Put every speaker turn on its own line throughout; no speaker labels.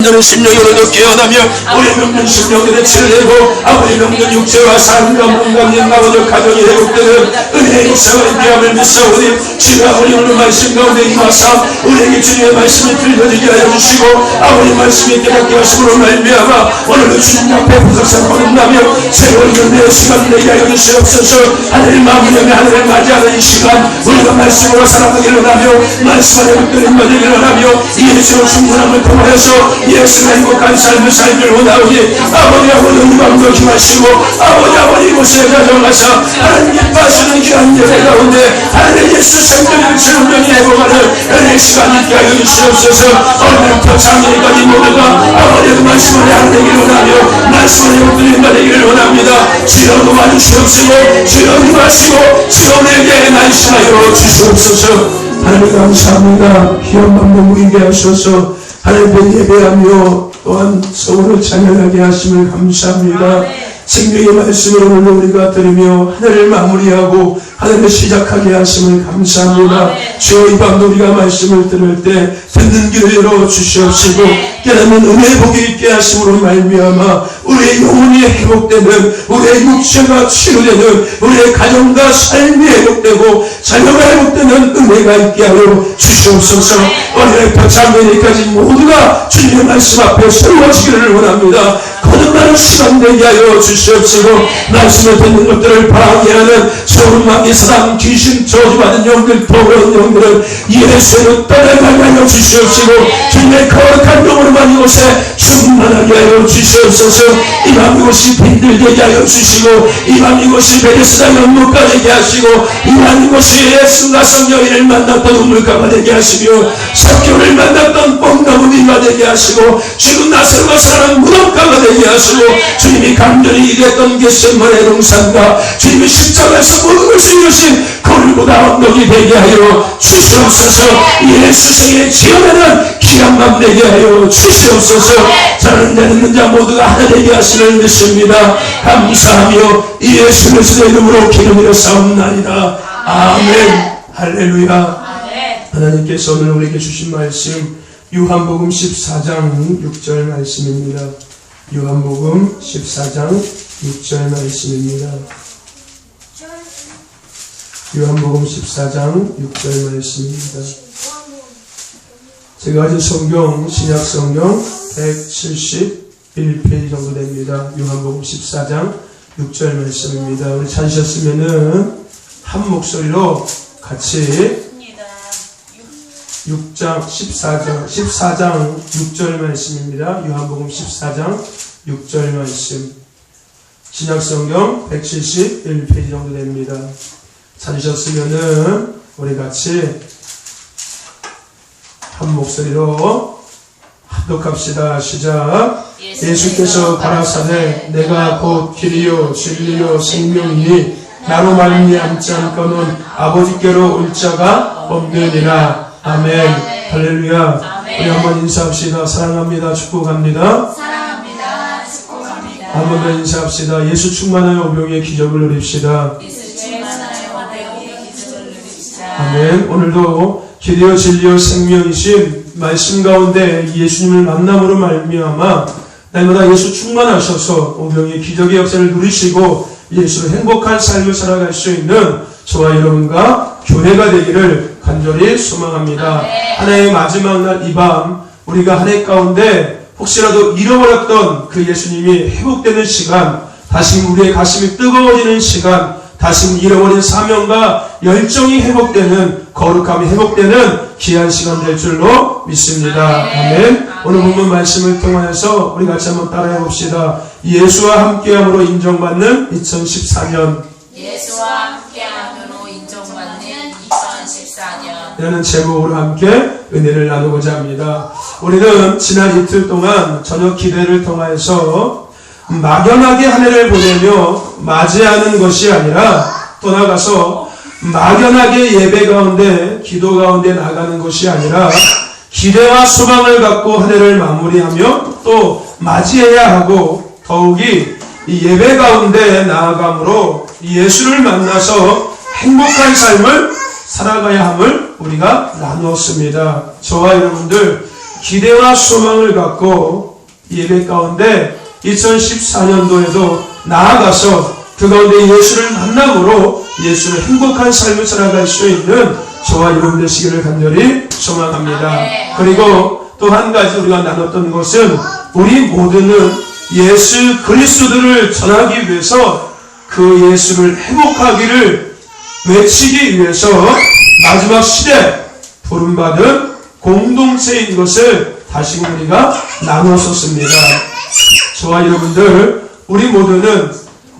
잠자는 심령으로도 깨어나며 우리 병든 심령들의 치료되고 아버지 병든 육체와 삶과 몸과 영광으로 가정이 회복되는 은혜의 역사와 귀함을 믿사오니 주여 아버지 오늘 말씀 가운데 임하사 우리에게 주님의 말씀을 들려주게 하여 주시고 아버지 말씀이 깨닫게 하심으로 말미암아 오늘도 주님 앞에 부석상 거듭나며 새로운 은혜의 시간 되게 하여 주시옵소서. 하늘을 마무리하며 하늘을 맞이하는 이 시간 우리가 말씀으로 살아가기를 원하며 말씀 안에 붙들림 받기를 원하며 예수의 충분함을 통하여서 예수가 행복한 삶을 살기를 원하오니 아버지하고 영광도 힘하시고 아버지 이곳에 가져가사 하나님 기뻐하시는 귀한 예배 가운데 하나님 예수 생명을 온전히 회복하는 은혜의 시간 있게 하여 주시옵소서. 오늘부터 장래까지 모두가 아버지의 말씀 안에 안되기를 원하며 말씀 안에 붙들림 받기를 원합니다. 주여 도와주시옵시고 주여 힘하시고 주여 내게 날씬하여 주시옵소서. 하나님 감사합니다. 귀한 밤도 모이게 하셔서 하나님께 예배하며 또한 서울을 찬양하게 하심을 감사합니다. 생명의 말씀을 오늘도 우리가 들으며 하늘을 마무리하고 하늘을 시작하게 하심을 감사합니다. 주여 이 밤도 우리가 말씀을 들을 때 듣는 귀를 열어주시옵시고 깨닫는 은혜 복이 있게 하심으로 말미암아 우리의 영혼이 회복되는 우리의 육체가 치유되는 우리의 가정과 삶이 회복되고 자녀가 회복되는 은혜가 있게 하여 주시옵소서. 오늘부터 장래까지 모두가 주님의 말씀 앞에 세워지기를 원합니다. 거듭나는 시간 되게 하여 주시옵시고 말씀을 듣는 것들을 파괴하는 소름마귀 사람 귀신 저주받은 영들 더러운 영들을 예수로 떠나가게 하여 주시옵시고 주님의 거룩한 영으로만 이곳에 충만하게 하여 주시옵소서. 이밤 이곳이 빈들되게 하여 주시고 이밤 이곳이 베데스다 연못가 되게 하시고 이밤 이곳이 예수가 성령인을 만났던 우물가가 되게 하시며 석교를 만났던 뽕나무 위가 되게 하시고 지금 나서가 사는 무덤가가 되게 하시고 주님이 간절히 일했던 겟세마네 동산과 주님이 십자가에서 모든 것을 이루신 골고다 언덕이 되게 하여 주시옵소서. 예수 생에 지어내는 귀한 밤 되게 하여 주시옵소서. 저는 내는 자 모두가 하나 되게 하시는 믿습니다. 감사하며 예수 그리스도의 이름으로 기도드려 싸움나이다. 아멘. 할렐루야. 하나님께서 오늘 우리에게 주신 말씀 요한복음 14장 6절 말씀입니다. 요한복음 14장 6절 말씀입니다. 요한복음 14장 6절 말씀입니다. 제가 가진 성경, 신약 성경 171페이지 정도 됩니다. 요한복음 14장 6절 말씀입니다. 우리 찾으셨으면은 한 목소리로 같이 14장 6절 말씀입니다. 요한복음 14장 6절 말씀. 신약성경 171페이지 정도 됩니다. 찾으셨으면은 우리 같이 한 목소리로 합독합시다. 시작. 예수께서 가라사대 내가 곧 길이요 진리요 생명이니 나로 말미암지 않고는 아버지께로 올 자가 없느니라. 아멘. 할렐루야. 아멘. 우리 한번 인사합시다. 사랑합니다. 축복합니다.
사랑합니다. 축복합니다.
한번 더 인사합시다. 예수 충만하여 오병이의 기적을 누립시다.
예수 충만하여 오병이의 기적을 누립시다.
아멘. 오늘도 길이요 진리요 생명이신 말씀 가운데 예수님을 만남으로 말미암아 날마다 예수 충만하셔서 오병이의 기적의 역사를 누리시고 예수로 행복한 삶을 살아갈 수 있는 저와 여러분과 교회가 되기를 간절히 소망합니다. 하나의 마지막 날 이 밤 우리가 한 해 가운데 혹시라도 잃어버렸던 그 예수님이 회복되는 시간, 다시 우리의 가슴이 뜨거워지는 시간, 다시 잃어버린 사명과 열정이 회복되는, 거룩함이 회복되는 귀한 시간 될 줄로 믿습니다. 아멘. 오늘 본문 말씀을 통해서 우리 같이 한번 따라해 봅시다. 예수와 함께함으로 인정받는 2014년.
예수와 함께함으로 인정받는 2014년.
이라는 제목으로 함께 은혜를 나누고자 합니다. 우리는 지난 이틀 동안 저녁 기대를 통해서 막연하게 한 해를 보내며 맞이하는 것이 아니라 또 나가서 막연하게 예배 가운데 기도 가운데 나가는 것이 아니라 기대와 소망을 갖고 한 해를 마무리하며 또 맞이해야 하고 더욱이 이 예배 가운데 나아감으로 예수를 만나서 행복한 삶을 살아가야 함을 우리가 나누었습니다. 저와 여러분들 기대와 소망을 갖고 예배 가운데 2014년도에도 나아가서 그 가운데 예수를 만남으로 예수를 행복한 삶을 살아갈 수 있는 저와 여러분 되시기를 간절히 소망합니다. 그리고 또 한 가지 우리가 나눴던 것은 우리 모두는 예수 그리스도를 전하기 위해서 그 예수를 행복하기를 외치기 위해서 마지막 시대 부름받은 공동체인 것을 다시 우리가 나눴었습니다. 저와 여러분들 우리 모두는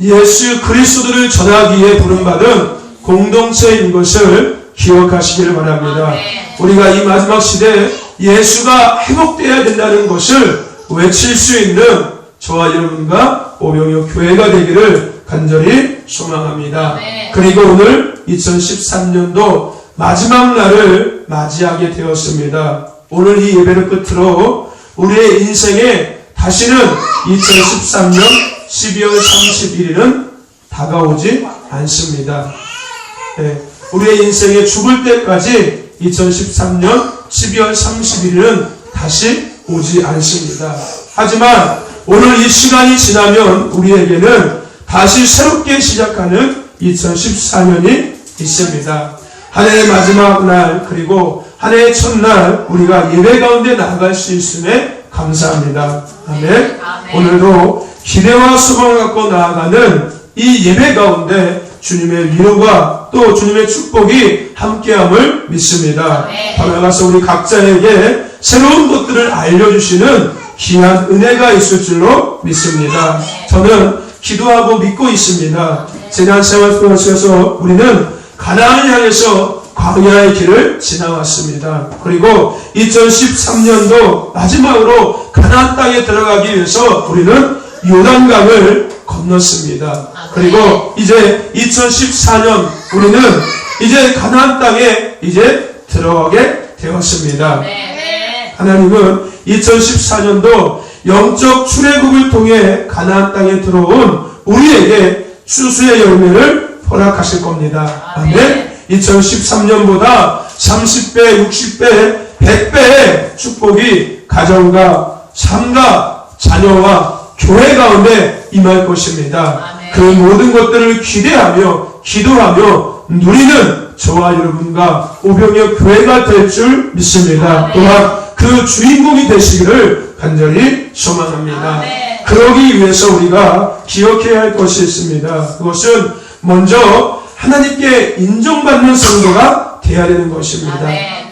예수 그리스도를 전하기에 부름받은 공동체인 것을 기억하시기를 바랍니다. 우리가 이 마지막 시대에 예수가 회복되어야 된다는 것을 외칠 수 있는 저와 여러분과 오병이어 교회가 되기를 간절히 소망합니다. 그리고 오늘 2013년도 마지막 날을 맞이하게 되었습니다. 오늘 이 예배를 끝으로 우리의 인생에 다시는 2013년 12월 31일은 다가오지 않습니다. 우리의 인생에 죽을 때까지 2013년 12월 31일은 다시 오지 않습니다. 하지만 오늘 이 시간이 지나면 우리에게는 다시 새롭게 시작하는 2014년이 있습니다. 한 해의 마지막 날 그리고 한 해의 첫날 우리가 예배 가운데 나아갈 수 있음에 감사합니다. 아멘. 오늘도 기대와 소망을 갖고 나아가는 이 예배 가운데 주님의 위로가 또 주님의 축복이 함께함을 믿습니다. 더 나아가서 우리 각자에게 새로운 것들을 알려주시는 귀한 은혜가 있을 줄로 믿습니다. 저는 기도하고 믿고 있습니다. 지난 생활 속에서 우리는 가나안을 향해서 광야의 길을 지나왔습니다. 그리고 2013년도 마지막으로 가나안 땅에 들어가기 위해서 우리는 요단강을 건넜습니다. 그리고 이제 2014년 우리는 이제 가나안 땅에 이제 들어가게 되었습니다. 하나님은 2014년도 영적 출애굽을 통해 가나안 땅에 들어온 우리에게 추수의 열매를 허락하실 겁니다. 아멘. 2013년보다 30배, 60배, 100배의 축복이 가정과 삶과 자녀와 교회 가운데 임할 것입니다. 그 모든 것들을 기대하며 기도하며 누리는 저와 여러분과 오병이어 교회가 될 줄 믿습니다. 또한 그 주인공이 되시기를 간절히 소망합니다. 그러기 위해서 우리가 기억해야 할 것이 있습니다. 그것은 먼저 하나님께 인정받는 성도가 되어야 되는 것입니다.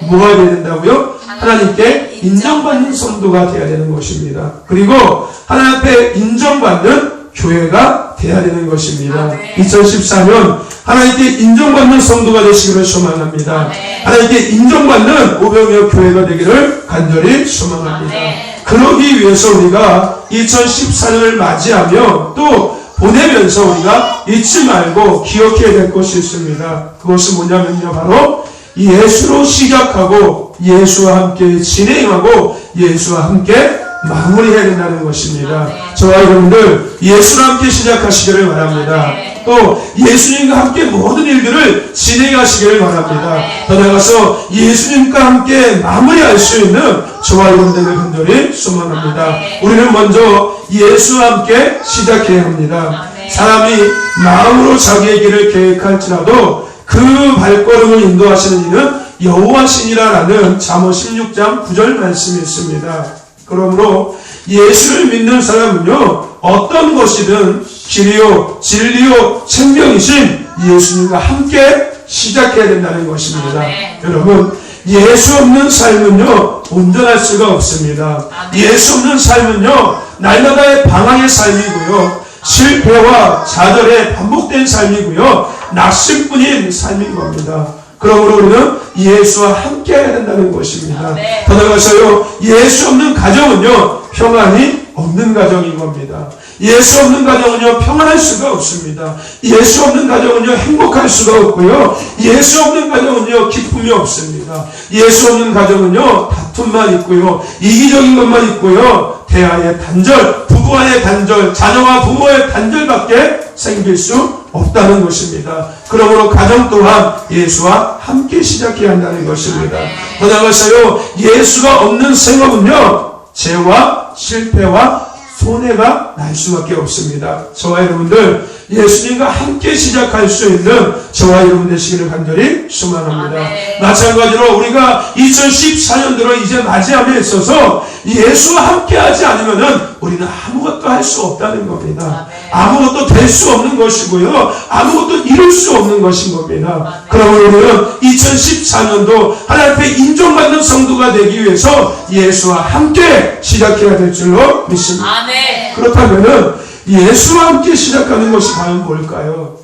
뭐가 되어야 된다고요? 하나님께 인정받는 성도가 되어야 되는 것입니다. 그리고 하나님 앞에 인정받는 교회가 되어야 되는 것입니다. 2014년 하나님께 인정받는 성도가 되시기를 소망합니다. 하나님께 인정받는 오병이어 교회가 되기를 간절히 소망합니다. 그러기 위해서 우리가 2014년을 맞이하며 또 보내면서 우리가 잊지 말고 기억해야 될 것이 있습니다. 그것은 뭐냐면요, 바로 예수로 시작하고 예수와 함께 진행하고 예수와 함께 마무리해야 된다는 것입니다. 저와 여러분들 예수와 함께 시작하시기를 바랍니다. 또 예수님과 함께 모든 일들을 진행하시기를 바랍니다. 더 나아가서 예수님과 함께 마무리할 수 있는 저와 여러분들을 간절히 소망합니다. 우리는 먼저 예수와 함께 시작해야 합니다. 사람이 마음으로 자기의 길을 계획할지라도 그 발걸음을 인도하시는 이는 여호와시니라라는 잠언 16장 9절 말씀이 있습니다. 그러므로 예수를 믿는 사람은요, 어떤 것이든 길이요 진리요 생명이신 예수님과 함께 시작해야 된다는 것입니다. 여러분, 예수 없는 삶은요 온전할 수가 없습니다. 예수 없는 삶은요 날마다의 방황의 삶이고요, 실패와 좌절의 반복된 삶이고요, 낙심뿐인 삶인 겁니다. 그러므로 우리는 예수와 함께 해야 된다는 것입니다. 더 나아가서요, 예수 없는 가정은요 평안이 없는 가정인 겁니다. 예수 없는 가정은요 평안할 수가 없습니다. 예수 없는 가정은요 행복할 수가 없고요, 예수 없는 가정은요 기쁨이 없습니다. 예수 없는 가정은요 다툼만 있고요, 이기적인 것만 있고요, 대화의 단절, 부부와의 단절, 자녀와 부모의 단절밖에 생길 수 없다는 것입니다. 그러므로 가정 또한 예수와 함께 시작해야 한다는 것입니다. 더 나아가서요, 예수가 없는 생업은요, 죄와 실패와 손해가 날 수밖에 없습니다. 저와 여러분들 예수님과 함께 시작할 수 있는 저와 여러분 되시기를 간절히 소망합니다.
아멘.
마찬가지로 우리가 2014년도로 이제 맞이함에 있어서 예수와 함께 하지 않으면은 우리는 아무것도 할 수 없다는 겁니다.
아멘.
아무것도 될 수 없는 것이고요, 아무것도 이룰 수 없는 것인 겁니다.
아멘.
그러므로 우리는 2014년도 하나님 앞에 인정받는 성도가 되기 위해서 예수와 함께 시작해야 될 줄로 믿습니다.
아멘.
그렇다면은 예수와 함께 시작하는 것이 과연 뭘까요?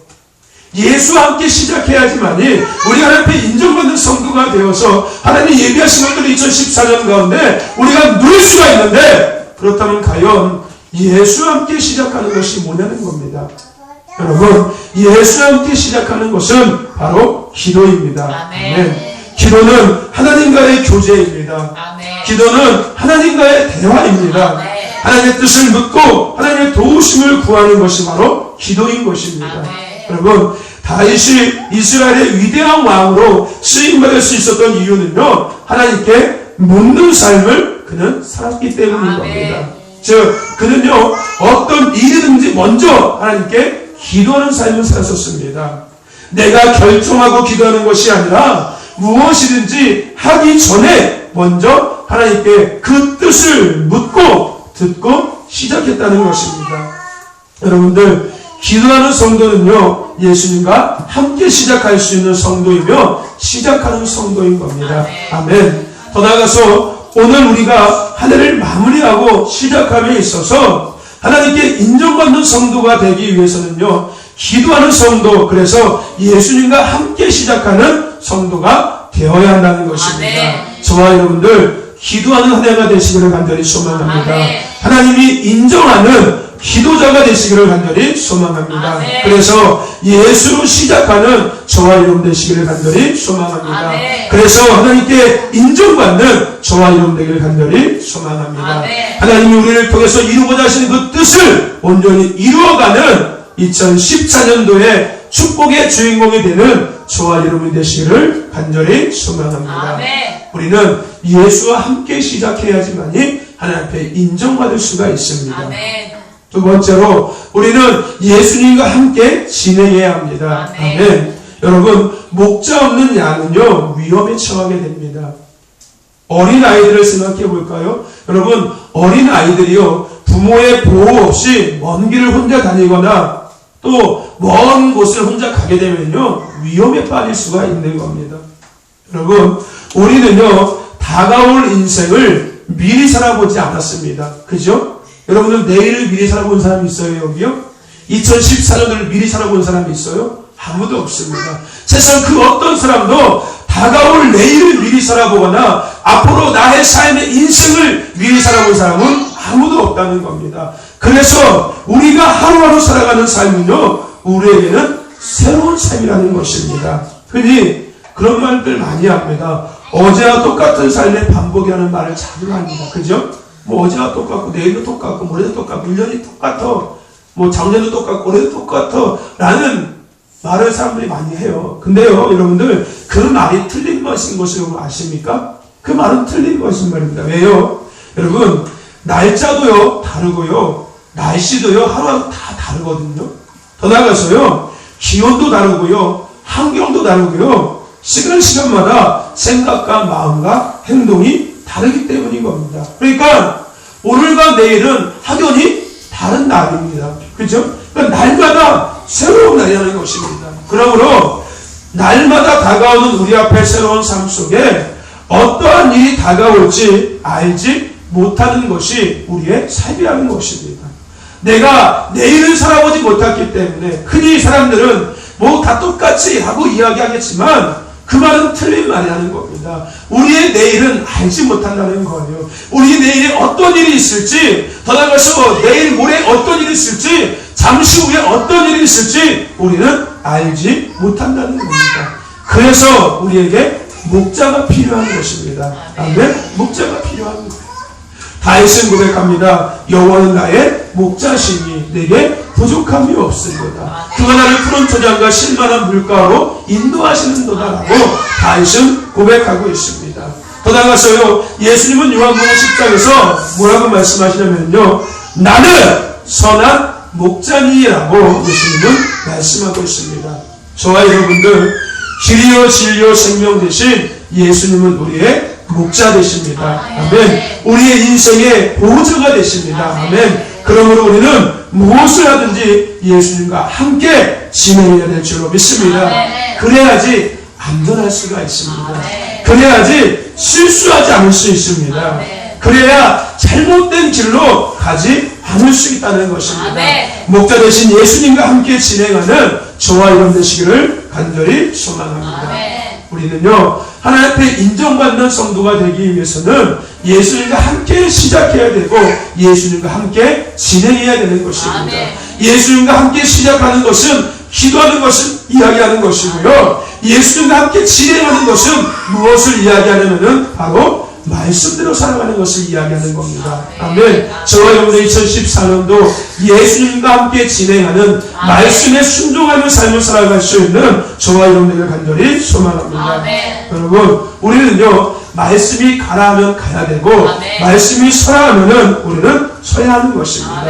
예수와 함께 시작해야지만이 우리가 하나님 앞에 인정받는 성도가 되어서 하나님이 예비하신 것들을 2014년 가운데 우리가 누릴 수가 있는데, 그렇다면 과연 예수와 함께 시작하는 것이 뭐냐는 겁니다. 여러분, 예수와 함께 시작하는 것은 바로 기도입니다.
아멘.
기도는 하나님과의 교제입니다.
아멘.
기도는 하나님과의 대화입니다.
아멘.
하나님의 뜻을 묻고 하나님의 도우심을 구하는 것이 바로 기도인 것입니다.
아멘.
여러분, 다윗이 이스라엘의 위대한 왕으로 쓰임받을 수 있었던 이유는요, 하나님께 묻는 삶을 그는 살았기 때문인
아멘.
겁니다. 즉, 그는요, 어떤 일이든지 먼저 하나님께 기도하는 삶을 살았었습니다. 내가 결정하고 기도하는 것이 아니라 무엇이든지 하기 전에 먼저 하나님께 그 뜻을 묻고 듣고 시작했다는 것입니다. 여러분들, 기도하는 성도는요, 예수님과 함께 시작할 수 있는 성도이며 시작하는 성도인 겁니다. 아멘. 더 나아가서 오늘 우리가 한 해를 마무리하고 시작함에 있어서 하나님께 인정받는 성도가 되기 위해서는요, 기도하는 성도, 그래서 예수님과 함께 시작하는 성도가 되어야 한다는 것입니다.
아멘.
저와 여러분들 기도하는 한 해가 되시기를 간절히 소망합니다.
아멘.
하나님이 인정하는 기도자가 되시기를 간절히 소망합니다.
아멘.
그래서 예수로 시작하는 저와 여러분 되시기를 간절히 소망합니다.
아멘.
그래서 하나님께 인정받는 저와 여러분 되기를 간절히 소망합니다.
아멘.
하나님이 우리를 통해서 이루고자 하시는 그 뜻을 온전히 이루어가는 2014년도에 축복의 주인공이 되는 저와 여러분이 되시기를 간절히 소망합니다.
아멘.
우리는 예수와 함께 시작해야지만이 하나님 앞에 인정받을 수가 있습니다.
아멘.
두 번째로 우리는 예수님과 함께 진행해야 합니다.
아멘.
아멘. 여러분, 목자 없는 양은요, 위험에 처하게 됩니다. 어린 아이들을 생각해 볼까요? 여러분, 어린 아이들이요, 부모의 보호 없이 먼 길을 혼자 다니거나 또 먼 곳을 혼자 가게 되면요, 위험에 빠질 수가 있는 겁니다. 여러분, 우리는요, 다가올 인생을 미리 살아보지 않았습니다. 그죠? 여러분들 내일을 미리 살아본 사람이 있어요, 여기요? 2014년을 미리 살아본 사람이 있어요? 아무도 없습니다. 세상 그 어떤 사람도 다가올 내일을 미리 살아보거나 앞으로 나의 삶의 인생을 미리 살아본 사람은 아무도 없다는 겁니다. 그래서 우리가 하루하루 살아가는 삶은요, 우리에게는 새로운 삶이라는 것입니다. 흔히 그런 말들 많이 합니다. 어제와 똑같은 삶의 반복이라는 말을 자주 합니다. 그죠? 뭐 어제와 똑같고 내일도 똑같고 모레도 똑같고 1년이 똑같아, 뭐 작년도 똑같고 올해도 똑같아 라는 말을 사람들이 많이 해요. 근데요, 여러분들, 그 말이 틀린 것인 것을 여러분 아십니까? 그 말은 틀린 것인 말입니다. 왜요? 여러분, 날짜도요 다르고요, 날씨도요 하루하루 다 다르거든요. 더 나아가서요, 기온도 다르고요, 환경도 다르고요, 시간마다 생각과 마음과 행동이 다르기 때문인 겁니다. 그러니까 오늘과 내일은 확연히 다른 날입니다. 그렇죠? 그러니까 날마다 새로운 날이라는 것입니다. 그러므로 날마다 다가오는 우리 앞에 새로운 삶 속에 어떠한 일이 다가올지 알지 못하는 것이 우리의 삶이라는 것입니다. 내가 내일을 살아보지 못했기 때문에 흔히 사람들은 뭐 다 똑같이 하고 이야기하겠지만 그 말은 틀린 말이라는 겁니다. 우리의 내일은 알지 못한다는 거예요. 우리 내일에 어떤 일이 있을지, 더 나아가서 내일 모레 어떤 일이 있을지, 잠시 후에 어떤 일이 있을지 우리는 알지 못한다는 겁니다. 그래서 우리에게 목자가 필요한 것입니다. 아멘. 목자가 필요한 거예요. 다윗은 고백합니다. 여호와는 나의 목자시니 내게 부족함이 없으리로다. 그가 나를 푸른 토장과 신만한 물가로 인도하시는도다라고 다윗은 고백하고 있습니다. 더 나아가서요, 예수님은 요한복음 10장에서 뭐라고 말씀하시냐면요, 나는 선한 목자니라고 예수님은 말씀하고 있습니다. 저와 여러분들, 길이요 진리요 생명 되신 예수님은 우리의 목자 되십니다. 아멘. 우리의 인생의 보호자가 되십니다. 아멘. 그러므로 우리는 무엇을 하든지 예수님과 함께 진행해야 될 줄로 믿습니다. 그래야지 안전할 수가 있습니다. 그래야지 실수하지 않을 수 있습니다. 그래야 잘못된 길로 가지 않을 수 있다는 것입니다. 목자 되신 예수님과 함께 진행하는 저와 여러분 되시기를 간절히 소망합니다. 우리는요, 하나님 앞에 인정받는 성도가 되기 위해서는 예수님과 함께 시작해야 되고 예수님과 함께 진행해야 되는 것입니다. 예수님과 함께 시작하는 것은 기도하는 것은 이야기하는 것이고요, 예수님과 함께 진행하는 것은 무엇을 이야기하냐면은 바로 말씀대로 살아가는 것을 이야기하는 겁니다. 아멘. 저와 여러분의 2014년도 예수님과 함께 진행하는 말씀에 순종하는 삶을 살아갈 수 있는 저와 여러분들을 간절히 소망합니다. 여러분, 우리는요, 말씀이 가라 하면 가야 되고 말씀이 서라 하면은 우리는 서야 하는 것입니다.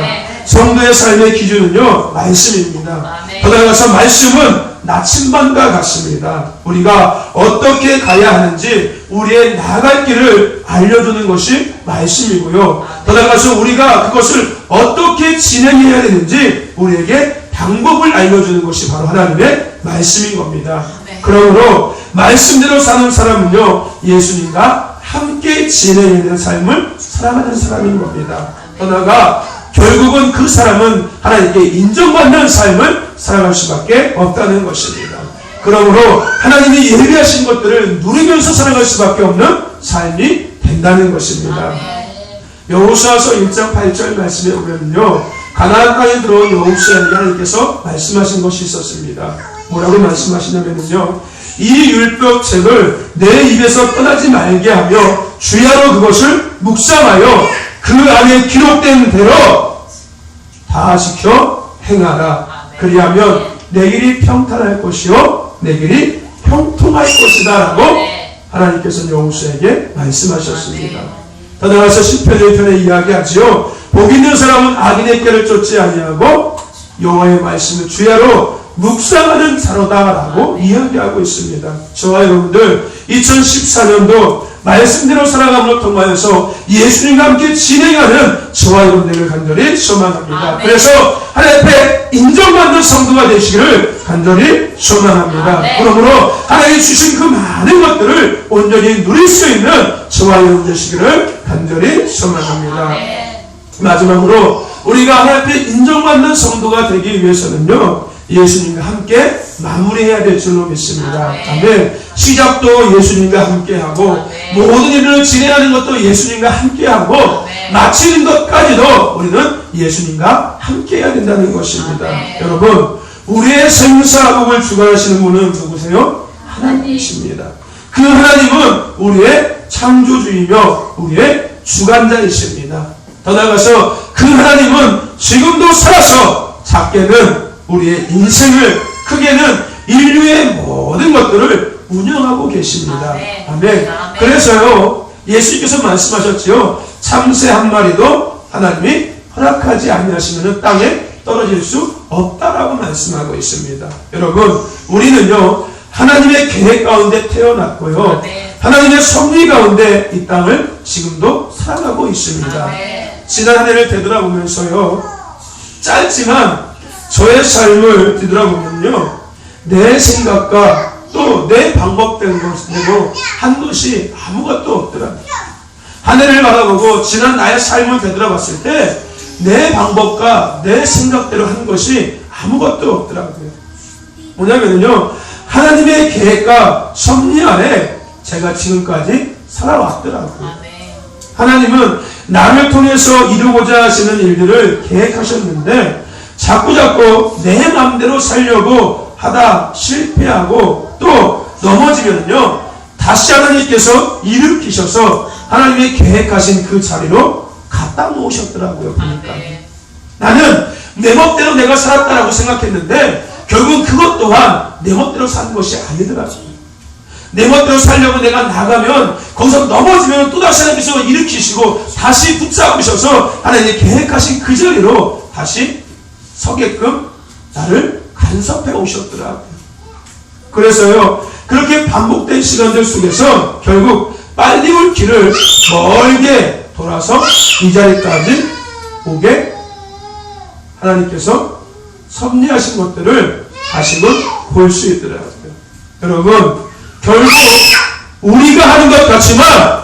성도의 삶의 기준은요, 말씀입니다. 더 나아가서 말씀은 나침반과 같습니다. 우리가 어떻게 가야 하는지 우리의 나아갈 길을 알려주는 것이 말씀이고요, 더 나아가서 우리가 그것을 어떻게 진행해야 되는지 우리에게 방법을 알려주는 것이 바로 하나님의 말씀인 겁니다. 그러므로 말씀대로 사는 사람은요, 예수님과 함께 진행해야 되는 삶을 살아가는 사람인 겁니다. 더 나아가 결국은 그 사람은 하나님께 인정받는 삶을 살아갈 수밖에 없다는 것입니다. 그러므로 하나님이 예비하신 것들을 누리면서 살아갈 수밖에 없는 삶이 된다는 것입니다. 여호수아서 1장 8절 말씀에 보면요, 가나안 땅에 들어온 여호수아에게 하나님께서 말씀하신 것이 있었습니다. 뭐라고 말씀하시냐면요, 이 율법책을 내 입에서 떠나지 말게 하며 주야로 그것을 묵상하여 그 안에 기록된 대로 다 지켜 행하라. 그리하면 내 길이 평탄할 것이요 내 길이 형통할 것이다 라고 하나님께서 여호수아에게 말씀하셨습니다. 더 나아가서 시편 1편에 이야기하지요, 복 있는 사람은 악인의 길을 쫓지 아니하고 여호와의 말씀을 주야로 묵상하는 자로다라고 이야기하고 있습니다. 저와 여러분들 2014년도 말씀대로 살아감으로 통하여서 예수님과 함께 진행하는 저와 여러분들을 간절히 소망합니다. 그래서 하나님 앞에 인정받는 성도가 되시기를 간절히 소망합니다. 그러므로 하나님이 주신 그 많은 것들을 온전히 누릴 수 있는 저와 여러분 되시기를 간절히 소망합니다. 마지막으로 우리가 하나님 앞에 인정받는 성도가 되기 위해서는요, 예수님과 함께 마무리해야 될 줄로 믿습니다. 아멘. 시작도 예수님과 함께하고 모든 일을 진행하는 것도 예수님과 함께하고 마치는 것까지도 우리는 예수님과 함께해야 된다는 것입니다. 여러분, 우리의 생사복을 주관하시는 분은 누구세요? 하나님이십니다. 그 하나님은 우리의 창조주이며 우리의 주관자이십니다. 더 나아가서 그 하나님은 지금도 살아서 작게는 우리의 인생을, 크게는 인류의 모든 것들을 운영하고 계십니다. 아멘. 그래서요, 예수님께서 말씀하셨지요, 참새 한 마리도 하나님이 허락하지 아니하시면 땅에 떨어질 수 없다라고 말씀하고 있습니다. 여러분, 우리는요, 하나님의 계획 가운데 태어났고요, 하나님의 섭리 가운데 이 땅을 지금도 살아가고 있습니다. 지난 한 해를 되돌아보면서요, 짧지만 저의 삶을 뒤돌아보면요, 내 생각과 또 내 방법대로 한 것이 아무것도 없더라고요. 한 해를 바라보고 지난 나의 삶을 되돌아봤을 때 내 방법과 내 생각대로 한 것이 아무것도 없더라고요. 뭐냐면요, 하나님의 계획과 섭리 안에 제가 지금까지 살아왔더라고요. 하나님은 나를 통해서 이루고자 하시는 일들을 계획하셨는데 자꾸자꾸 내 마음대로 살려고 하다 실패하고 또 넘어지면요, 다시 하나님께서 일으키셔서 하나님의 계획하신 그 자리로 갖다 놓으셨더라고요. 보니까.
아멘.
나는 내 멋대로 내가 살았다라고 생각했는데 결국은 그것 또한 내 멋대로 사는 것이 아니더라고요. 내 멋대로 살려고 내가 나가면 거기서 넘어지면 또다시 하나님께서 일으키시고 다시 붙잡으셔서 하나님이 계획하신 그 자리로 다시 서게끔 나를 간섭해 오셨더라고요. 그래서요, 그렇게 반복된 시간들 속에서 결국 빨리 올 길을 멀게 돌아서 이 자리까지 오게 하나님께서 섭리하신 것들을 다시금 볼 수 있더라고요. 여러분, 결국 우리가 하는 것 같지만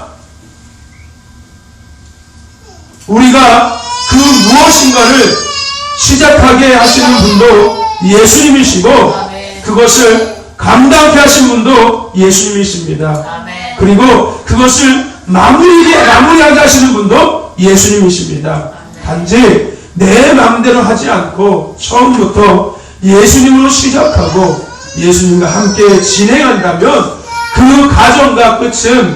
우리가 그 무엇인가를 시작하게 하시는 분도 예수님이시고 그것을 감당케 하신 분도 예수님이십니다.
아멘.
그리고 그것을 마무리하게 하시는 분도 예수님이십니다. 단지 내 마음대로 하지 않고 처음부터 예수님으로 시작하고 예수님과 함께 진행한다면 그 과정과 끝은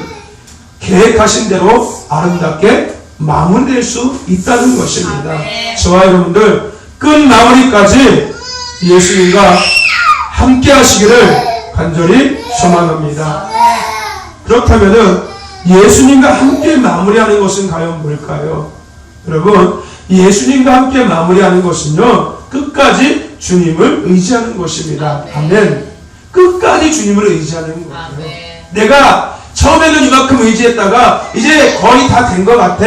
계획하신 대로 아름답게 마무리될 수 있다는 것입니다. 저와 여러분들 끝 마무리까지 예수님과 함께 하시기를 간절히 소망합니다. 그렇다면 예수님과 함께 마무리하는 것은 과연 뭘까요? 여러분, 예수님과 함께 마무리하는 것은요, 끝까지 주님을 의지하는 것입니다. 아멘. 끝까지 주님을 의지하는 거예요. 내가 처음에는 이만큼 의지했다가 이제 거의 다 된 것 같아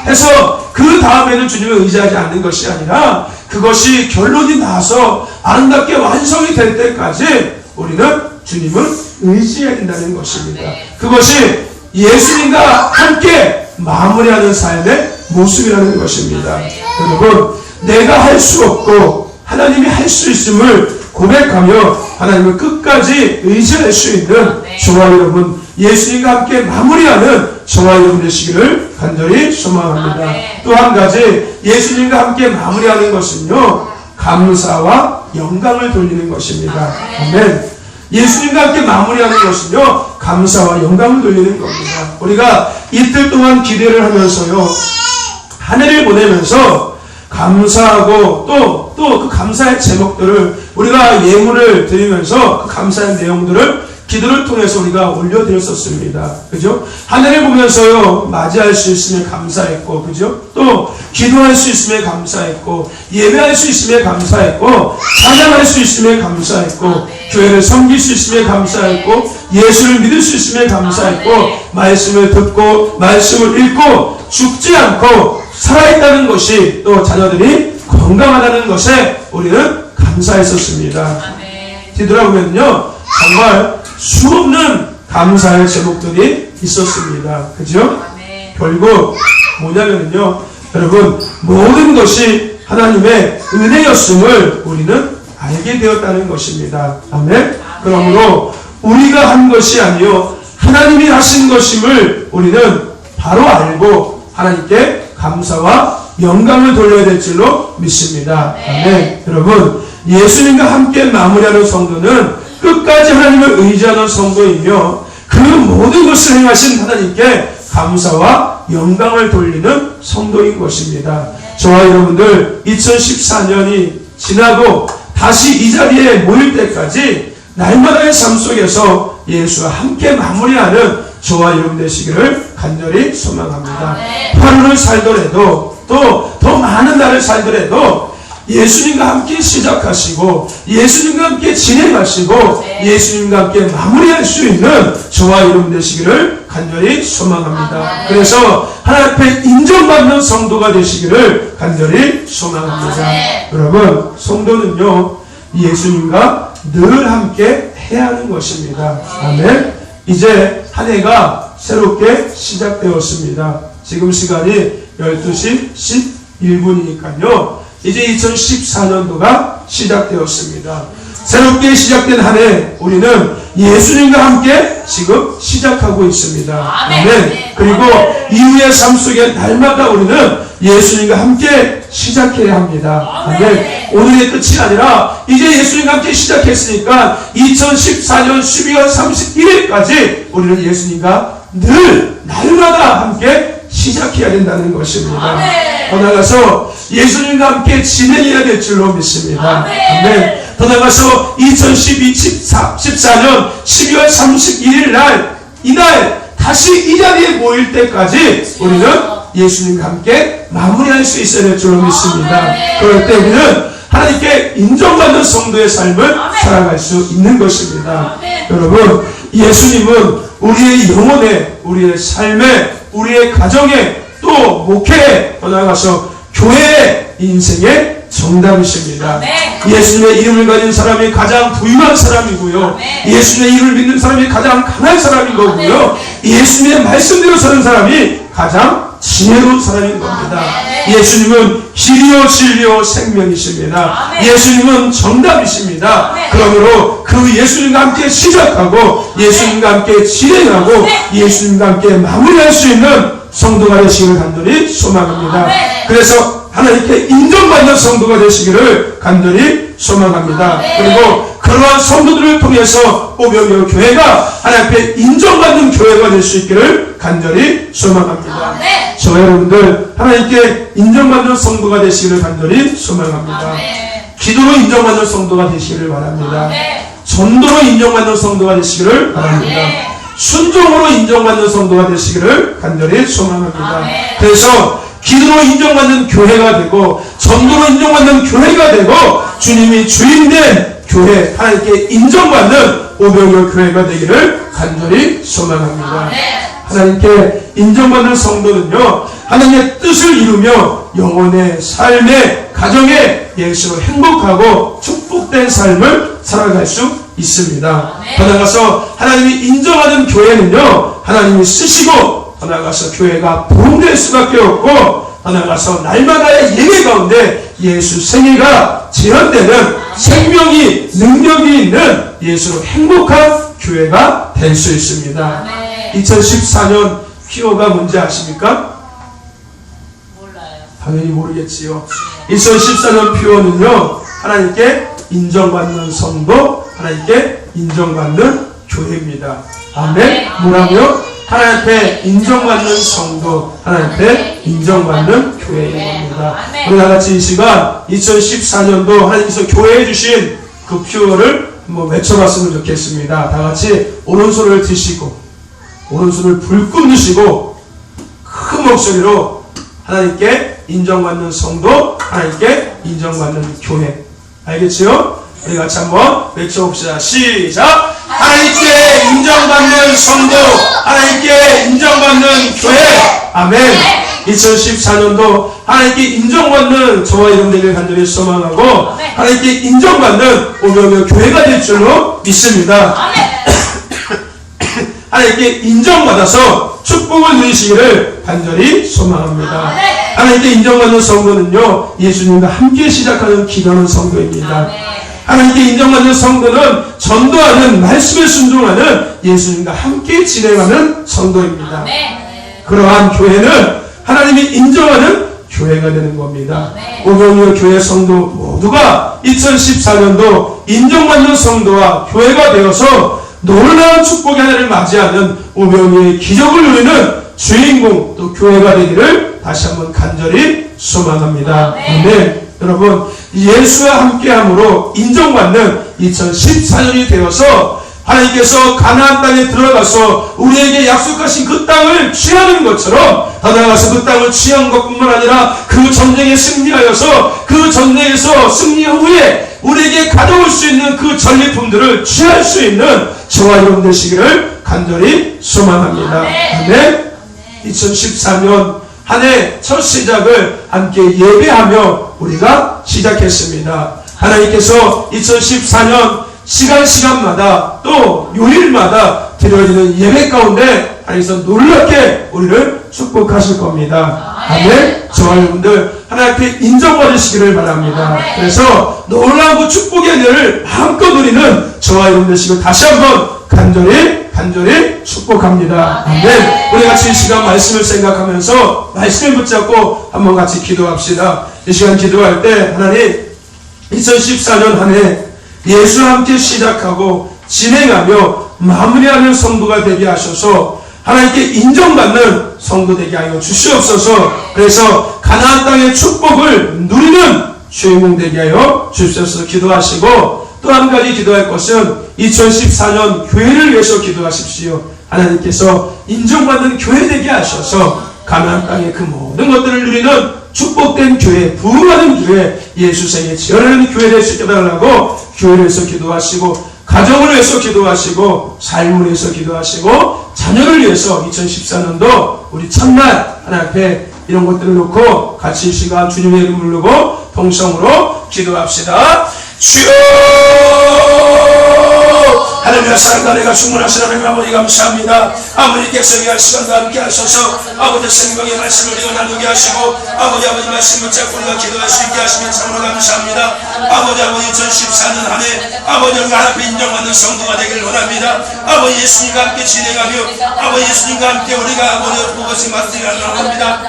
해서 그 다음에는 주님을 의지하지 않는 것이 아니라 그것이 결론이 나서 아름답게 완성이 될 때까지 우리는 주님을 의지해야 된다는 것입니다. 그것이 예수님과 함께 마무리하는 삶의 모습이라는 것입니다. 여러분, 내가 할 수 없고 하나님이 할 수 있음을 고백하며 하나님을 끝까지 의지할 수 있는 저와 여러분, 예수님과 함께 마무리하는 저와 여러분 되시기를 간절히 소망합니다. 또 한 가지, 예수님과 함께 마무리하는 것은요, 감사와 영광을 돌리는 것입니다. 아멘. 예수님과 함께 마무리하는 것은요, 감사와 영광을 돌리는 겁니다. 우리가 이틀 동안 기대를 하면서요, 한 해를 보내면서 감사하고 또 그 감사의 제목들을 우리가 예물을 드리면서 그 감사의 내용들을 기도를 통해서 우리가 올려드렸었습니다. 그죠? 한 해를 보면서요, 맞이할 수 있음에 감사했고, 그죠? 또 기도할 수 있음에 감사했고, 예배할 수 있음에 감사했고, 찬양할 수 있음에 감사했고, 교회를 섬길 수 있음에 감사했고, 예수를 믿을 수 있음에 감사했고, 말씀을 듣고 말씀을 읽고 죽지 않고 살아있다는 것이, 또 자녀들이 건강하다는 것에 우리는 감사했었습니다. 뒤돌아보면요, 정말 수없는 감사의 제목들이 있었습니다. 그죠? 결국 뭐냐면요, 여러분, 모든 것이 하나님의 은혜였음을 우리는 알게 되었다는 것입니다. 아멘. 그러므로 우리가 한 것이 아니요 하나님이 하신 것임을 우리는 바로 알고 하나님께 감사와 영광을 돌려야 될 줄로 믿습니다. 아멘. 여러분, 예수님과 함께 마무리하는 성도는 끝까지 하나님을 의지하는 성도이며 그 모든 것을 행하신 하나님께 감사와 영광을 돌리는 성도인 것입니다. 저와 여러분들 2014년이 지나고 다시 이 자리에 모일 때까지 날마다의 삶 속에서 예수와 함께 마무리하는 저와 여러분 되시기를 간절히 소망합니다. 하루를 살더라도 또 더 많은 날을 살더라도 예수님과 함께 시작하시고 예수님과 함께 진행하시고 예수님과 함께 마무리할 수 있는 저와 여러분 되시기를 간절히 소망합니다. 그래서 하나님 앞에 인정받는 성도가 되시기를 간절히 소망합니다. 여러분, 성도는요, 예수님과 늘 함께 해야 하는 것입니다. 아멘. 이제 한 해가 새롭게 시작되었습니다. 지금 시간이 12시 11분이니까요. 이제 2014년도가 시작되었습니다. 새롭게 시작된 한 해 우리는 예수님과 함께 지금 시작하고 있습니다. 아멘. 그리고 이후의 삶 속에 날마다 우리는 예수님과 함께 시작해야 합니다. 아멘. 오늘의 끝이 아니라 이제 예수님과 함께 시작했으니까 2014년 12월 31일까지 우리는 예수님과 늘 날마다 함께 시작해야 된다는 것입니다.
아멘.
더 나아가서 예수님과 함께 진행해야 될 줄로 믿습니다. 아멘. 더 나아가서 2014년 12월 31일 날 이날 다시 이 자리에 모일 때까지 우리는 예수님과 함께 마무리할 수 있어야 될 줄로 믿습니다. 그럴 때 우리는 하나님께 인정받는 성도의 삶을 살아갈 수 있는 것입니다. 여러분, 예수님은 우리의 영혼에, 우리의 삶에, 우리의 가정에, 또 목회에, 더 나아가서 교회의 인생의 정답이십니다. 예수님의 이름을 가진 사람이 가장 부유한 사람이고요. 예수님의 이름을 믿는 사람이 가장 강한 사람인 거고요. 예수님의 말씀대로 사는 사람이 가장 지혜로운 사람인 겁니다. 예수님은 길이요 진리요 생명이십니다. 예수님은 정답이십니다. 그러므로 그 예수님과 함께 시작하고 예수님과 함께 진행하고 예수님과 함께 마무리할 수 있는 성도가 되시기를 간절히 소망합니다. 그래서 하나님께 인정받는 성도가 되시기를 간절히 소망합니다. 그리고 그러한 성도들을 통해서 오병이어 교회가 하나님께 인정받는 교회가 될 수 있기를 간절히 소망합니다. 저와 여러분들 하나님께 인정받는 성도가 되시기를 간절히 소망합니다. 기도로 인정받는 성도가 되시기를 바랍니다. 전도로 인정받는 성도가 되시기를 바랍니다. 순종으로 인정받는 성도가 되시기를 간절히 소망합니다. 그래서 기도로 인정받는 교회가 되고 전도로 인정받는 교회가 되고 주님이 주인된 교회, 하나님께 인정받는 오병이어 교회가 되기를 간절히 소망합니다. 하나님께 인정받는 성도는요, 하나님의 뜻을 이루며 영혼의 삶의 가정의 예수로 행복하고 축복된 삶을 살아갈 수 있습니다. 더 나아가서 하나님이 인정하는 교회는요, 하나님이 쓰시고 더 나아가서 교회가 부흥될 수밖에 없고 더 나아가서 날마다의 예배 가운데 예수 생애가 재현되는 생명이 능력이 있는 예수로 행복한 교회가 될 수 있습니다. 2014년 피오가 뭔지 아십니까?
몰라요.
당연히 모르겠지요. 2014년 피오는요, 하나님께 인정받는 성도, 하나님께 인정받는 교회입니다. 아멘. 뭐라고요? 하나님께 인정받는 성도, 하나님께 인정받는 교회인 겁니다. 우리 다같이 이 시간 2014년도 하나님께서 교회에 주신 그 표어를 한번 외쳐봤으면 좋겠습니다. 다같이 오른손을 드시고 오른손을 불끈 드시고 큰 목소리로 하나님께 인정받는 성도, 하나님께 인정받는 교회. 알겠지요? 우리 같이 한번 외쳐봅시다. 시작! 하나님께 인정받는 성도, 하나님께 인정받는 교회. 아멘. 2014년도 하나님께 인정받는 저와 여러분들을 간절히 소망하고 하나님께 인정받는 오병이어 교회가 될 줄로 믿습니다. 하나님께 인정받아서 축복을 누리시기를 간절히 소망합니다. 하나님께 인정받는 성도는요, 예수님과 함께 시작하는 기도하는 성도입니다. 하나님께 인정받는 성도는 전도하는 말씀에 순종하는 예수님과 함께 진행하는 성도입니다. 그러한 교회는 하나님이 인정하는 교회가 되는 겁니다. 오병이어 교회 성도 모두가 2014년도 인정받는 성도와 교회가 되어서 놀라운 축복의 하나를 맞이하는 오병이어의 기적을 누리는 주인공 또 교회가 되기를 다시 한번 간절히 소망합니다. 아멘. 여러분, 예수와 함께함으로 인정받는 2014년이 되어서 하나님께서 가나안 땅에 들어가서 우리에게 약속하신 그 땅을 취하는 것처럼 더 나아가서 그 땅을 취한 것뿐만 아니라 그 전쟁에 승리하여서 그 전쟁에서 승리 후에 우리에게 가져올 수 있는 그 전리품들을 취할 수 있는 저와 여러분 되시기를 간절히 소망합니다. 아멘. 2014년 한 해 첫 시작을 함께 예배하며 우리가 시작했습니다. 하나님께서 2014년 시간마다 또 요일마다 드려지는 예배 가운데 하나님께서 놀랍게 우리를 축복하실 겁니다. 아멘. 저와 여러분들 하나님께 인정받으시기를 바랍니다. 그래서 놀라운 그 축복의 은혜를 마음껏 누리는 저와 여러분 되시고 다시 한번 간절히 축복합니다. 아멘. 우리 같이 이 시간 말씀을 생각하면서 말씀을 붙잡고 한번 같이 기도합시다. 이 시간 기도할 때 하나님 2014년 한 해 예수와 함께 시작하고 진행하며 마무리하는 성도가 되게 하셔서 하나님께 인정받는 성도 되게 하여 주시옵소서. 그래서 가나안 땅의 축복을 누리는 주인공 되게 하여 주시옵소서 기도하시고, 또 한 가지 기도할 것은 2014년 교회를 위해서 기도하십시오. 하나님께서 인정받는 교회 되게 하셔서 가나안 땅의 그 모든 것들을 누리는 축복된 교회, 부흥하는 교회, 예수 생에 지어내는 교회 될 수 있게 해달라고 교회를 위해서 기도하시고, 가정을 위해서 기도하시고, 삶을 위해서 기도하시고, 자녀를 위해서 2014년도 우리 첫날 하나님 앞에 이런 것들을 놓고 같이 이 시간 주님의 이름 부르고 동성으로 기도합시다. 주여! 하나님의 사랑과 내가 충만하신 하나님 아버지 감사합니다. 아버지께 성의할 시간과 함께 하셔서 아버지 생명의 말씀을 우리가 나누게 하시고, 아버지 말씀 붙잡고 우리가 기도할 수 있게 하시면 참으로 감사합니다. 아버지 2014년 한 해 아버지 하나님 앞에 인정받는 성도가 되기를 원합니다. 아버지 예수님과 함께 진행하며 아버지 예수님과 함께 우리가 아버지 그것을 맡으리라 합니다.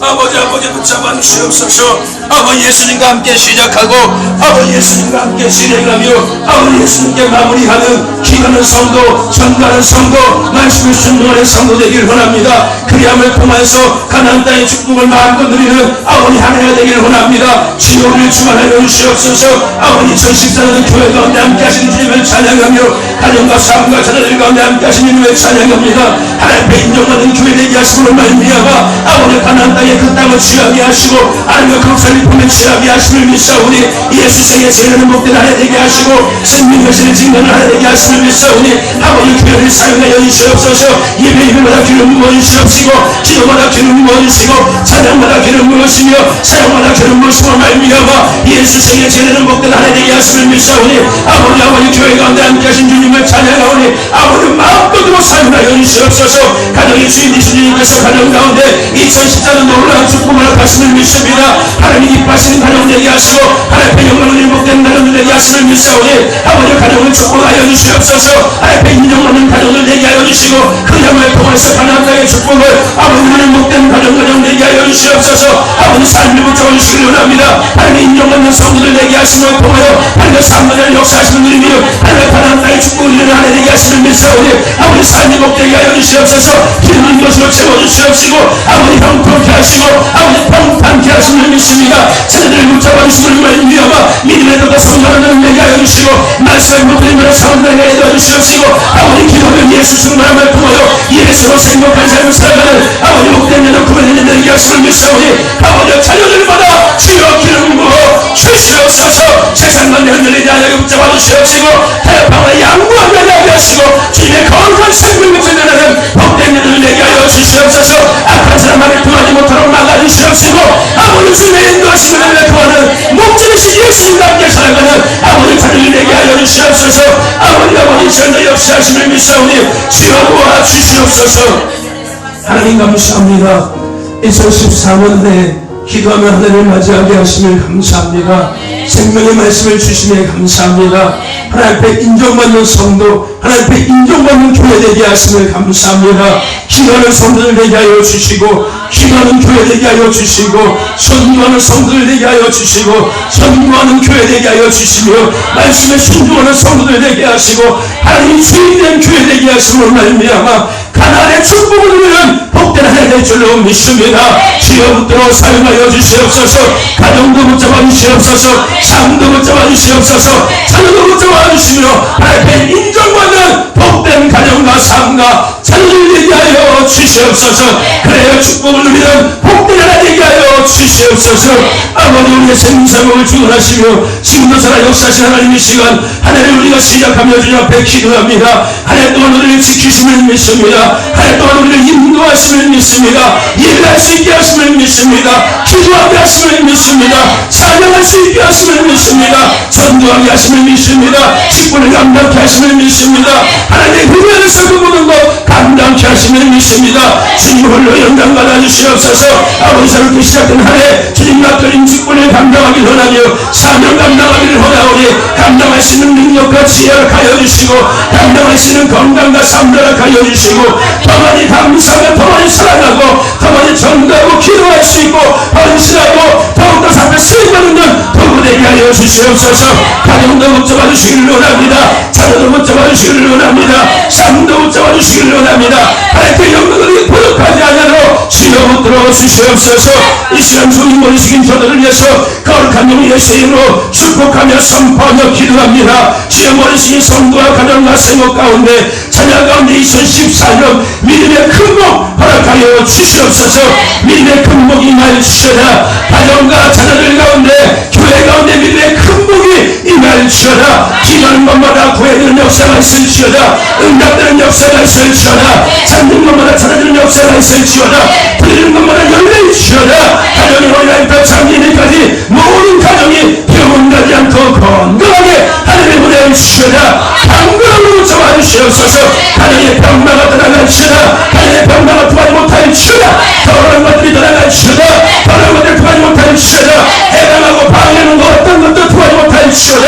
아버지 붙잡아 주시옵소서. 아버지 예수님과 함께 시작하고 아버지 예수님과 함께 진행하며 아버지 예수님께 마무리하는 기도하는 성도, 전가하는 성도, 말씀을 순종하는 성도 되기를 원합니다. 그리함을 통해서 가나안 땅의 축복을 마음껏 누리는 아버지 한 해가 되기를 원합니다. 주여를 주관하여 주시옵소서. 아버지 2014년 교회 가운데 함께 하시는 주님을 찬양하며 가정과 삶과 자녀들 가운데 함께 하시는 주님을 찬양합니다. 하나님 앞에 인정받는 교회 되게 하심으로 말미암아 아버지 가나안 땅의 그 땅을 취하게 하시고 하나님의 감사를 보며 취하게 하심을 믿사오니, 예수 생에 제일하는 목된 하나 되게 하시고 생명 여신의 증거는 하나 되게 하심을 믿사오니, 아버지 교회를 사용하여 주시옵소서. 예배마다 기름 부어 주시옵시고, 기도마다 기름 부어 주시고, 찬양마다 기름 부으시며 사용마다 기름 부으시고 말미암아 예수 생에 제일하는 목된 하나 되게 하심을 믿사오니, 아버지 교회 가운데 함께 하신 주님을 찬양하오니 아버지 마음껏으로 사용하여 주시옵소서. 가정의 주인 되신 주님께서 가정 가운데 2014년 놀라운 축복을 하심을 믿습니다. 하나님 기뻐하시는 가정 되게 하시고 하나님의 영광을 일복된 가정들 되게 하심을 믿사오니, 아버지 가정을 축복하여 주시옵소서. 하나님의 인정받는 가정들 되게 하여 주시고 그 양을 통해서 가나안 땅의 축복을 아버지 일복된 가정 되게 하여 주시옵소서. 아버지 삶을 붙잡아 주시길 원합니다. 하나님의 인정받는 성도들 되게 하심을 통하여 하나님의 삶을 역사하시는 일이며 하나님의 가나안 땅의 축복을 이루는 하나 되게 하심을 믿사오니, 아버지 삶이 복되게 하여 주시옵소서. 기름을 것으로 채워주시옵시고 아버지 형통케 하시고 아버지 평탄케 하심을 믿습니다. 자녀들을 붙잡아 주시는 말미암아 믿음의 도가 성장하는 되게 하여 주시고 말씀을 못드리면 성장하게 해줘 주시옵시고, 아버지 기도하면 예수 승만함을 통하여 예수로 생각한 삶을 살아가는 아버지 복된 자녀 구원되는 되게 하심을 믿사오니, 아버지 자녀들마다 주여 기름 부어 주시옵소서. 세상과 내흔들리지 않게 붙잡아 주시옵시고 타협하고 양보하게 하게 하시고 주님의 거룩한 생명을 전하는 복된 자녀를 내게 하여 주시옵소서. 악한 사람만을 통하지 못하도록 막아주시옵시고 아버지 주님의 인도하심을 통하는 목적이신 예수님과 함께 살아가는 아버지 자녀를 내게 하여 주시옵소서. 아버지 전도 역사하심을 믿사오니 주여 도와 주시옵소서. 하나님 감사합니다. 2014년에 기도하며 하나님을 맞이하게 하심을 감사합니다. 생명의 말씀을 주심에 감사합니다. 하나님 앞에 인정받는 성도, 하나님 앞에 인정받는 교회 되게 하심을 감사합니다. 기도하는 성도들 되게 하여 주시고, 기도하는 교회 되게 하여 주시고, 선교하는 성도들 되게 하여 주시고, 선교하는 교회 되게 하여 주시며, 말씀에 순종하는 성도들 되게 하시고, 하나님 주인된 교회 되게 하심으로 말미암아 가나안의 축복을 누리는 복된 한 해 될 줄로 믿습니다. 주여 붙들어 사용하여 주시옵소서. 가정도 붙잡아 주시옵소서. 삶도 붙잡아 주시옵소서. 자녀도 붙잡아 주시며 하나님의 인정받는 복된 가정과 삶과 자녀를 되게 하여 주시옵소서. 그래야 축복을 누리는 복된 한 해 되게 하여 주시옵소서. 아버지 우리의 생사복을 주관하시며 지금도 살아 역사하신 하나님의 시간 한 해를 우리가 시작하며 주님 앞에 기도합니다. 한 해 동안 우리를 지키심을 믿습니다. 한 해 동안 우리를 인도하심을 믿습니다. 예배할 수 있게 하심을 믿습니다. 기도하게 하심을 믿습니다. 찬양할 수 있게 하심을 믿습니다. 전도하게 하심을 믿습니다. 직분을 감당케 하심을 믿습니다. 하나님의 후면에서 그 모든 것 감당케 하심을 믿습니다. 주님 홀로 영광 받아주시옵소서. 아버지 새롭게 시작된 한 해 주님 맡겨진 직분을 감당하기를 원하며 사명 감당하기를 원하오니 감당할 수 있는 능력과 지혜를 가여 주시고 감당할 수 있는 건강과 삶들을 가여 주시고 더 많이 감사하며 더 많이 사랑하고 더 많이 전도하고 기도할 수 있고 헌신하고 더욱더 삶에 쓰임받는 도구 되게 하여 주시옵소서. 가정도 붙잡아 주시기를 원합니다. 자녀도 붙잡아 주시기를 원합니다. 삶도 붙잡아 주시기를 원합니다. 하나님께 영광을 부족하지 않으로 주여 붙들어 주시옵소서. 이 시간 주님 모이시긴 저들을 위해서 거룩한 영 예수의 이름으로 축복하며 선포하며 기도합니다. 주여 모이시긴 성도와 가정과 생업 가운데 자녀 가운데 2014년 믿음의 큰 복 허락하여 주시옵소서. 믿음의 큰 복이 임하여 주시오라. 가정과 자녀들 가운데 교회 가운데 믿음의 큰 복이 임하여 주시오라. 기도하는 것마다 구해드는 역사가 있을지어다. 응답되는 역사가 있을지어다. 찾는 것마다 찾아주는 역사가 있을지어다. 부르는 것마다 열려 주시오라. 가정이 어린아이부터 장애인까지 모든 가정이 병원 가지 않고 건강하게 하늘의 문에 주시오라. 강건함으로 잡아 주시옵소서. 가정의 병마가 떠나갈지어다. 가정의 병마가 구하지 못할지어다. 더러운 것들이 떠나갈지어다. 더러운 것들을 구하지 못할지어다. 해당하고 방해하는 것 어떤 것도 구하지 못할지어다.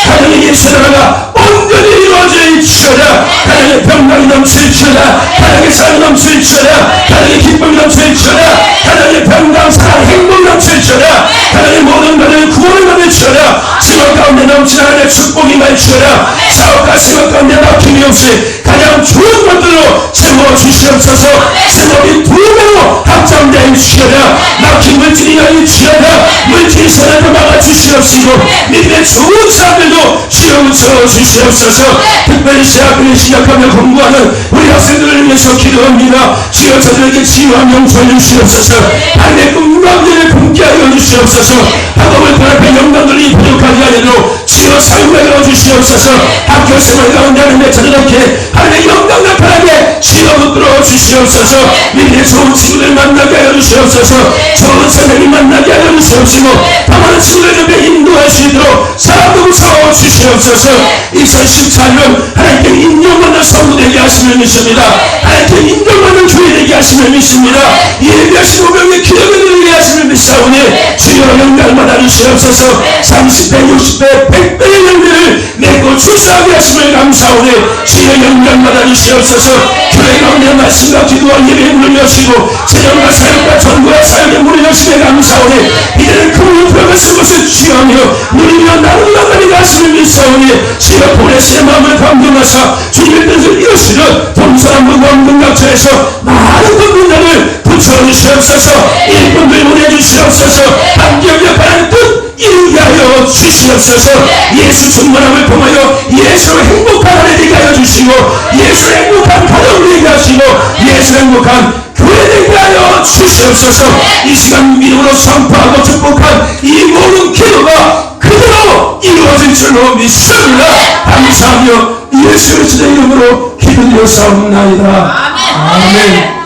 가정의 예수나라가 온전히 이루어질지어다. 가정의 평강이 넘칠지어다. 가정의 사랑이 넘칠지어다. 가정의 기쁨이 넘칠지어다. 가정의 평강, 사랑, 행복이 넘칠지어다. 가정의 모든 가정의 구원을 받을지어다. 생활 가운데 넘치는 하나님의 축복이 말지어다. 사업과 생활 가운데 막힘이 없이 가장 좋은 것들로 채워주시옵소서. 생업이 두 배로 확장되어 주시오라. 막힌 물질이 열리지어다. 물질이 선한테 막아주시옵시고 믿음의 좋은 사람들도 지어붙여 주시옵소서. 특별히 시학을 시작하며 공부하는 우리 학생들을 위해서 기도합니다. 주여 저들에게 지혜와 명철 주시옵소서. 하나님의 꿈과 품게 하여 주시옵소서. 학업을 돌아서 영광들이 부족하지 않도록 주여 사용하여 주시옵소서. 학교 생활 가운데 하나님의 자녀답게 하나님의 영광 나타나게 주여 붙들어 주시옵소서. 믿음의 좋은 친구들 만나게 하여 주시옵소서. 좋은 선생님 만나게 하여 주시옵시고 더 많은 친구들 옆에 인도할 수 있도록 사랑도 무서워 주시옵소서. 2014년 하나님께 인정받는 성도 되게 하시는 믿습니다. 하나님께 인정받는 교회 되게 하시는 믿습니다. 예배하신 오병의 기도를 되게 하시는 믿사오니 주여 영광 받아 주시옵소서. 30배 60배 100배의 열매를 맺고 출사하게 하심을 감사오니 주여 영광 받아 주시옵소서. 교회 가운데 말씀과 기도와 예배에 물을 여시고 재정과 사역과 전도와 사역에 물을 여심에 감사오니 이제는 그분이 들어갔을 것을 주여하며 누리며 나누고 나가니 가시는 믿사오니 주여 보내시의 마음을 감동하사 주님의 뜻을 이루시는 동서남북 원근각처에서 많은 분들을 붙여주시옵소서. 일꾼들 보내주시옵소서. 함께 역할하는 뜻 이루게 하여 주시옵소서. 예수 충만함을 통하여 예수로 행복한 하나 되게 하여 주시고 예수로 행복한 가정을 되게 하시고 예수로 행복한 교회 되게 하여 주시옵소서. 이 시간 믿음으로 선포하고 축복한 이 모든 기도가 그대로 이루어질 줄로 믿습니다. 감사하며 예수 그리스도의 이름으로 기도드렸사옵나이다. 아멘.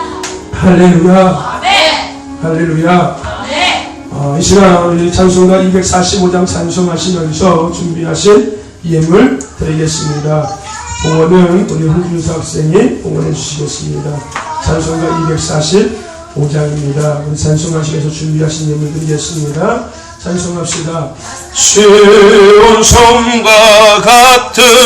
할렐루야. 할렐루야. 이 시간 우리 찬송가 245장 찬송하시면서 준비하신 예물 드리겠습니다. 봉헌은 우리 홍준수 학생이 봉헌해 주시겠습니다. 찬송가 245장입니다. 우리 찬송하시면서 준비하신 예물 드리겠습니다. 찬송합시다.
시온 성과 같은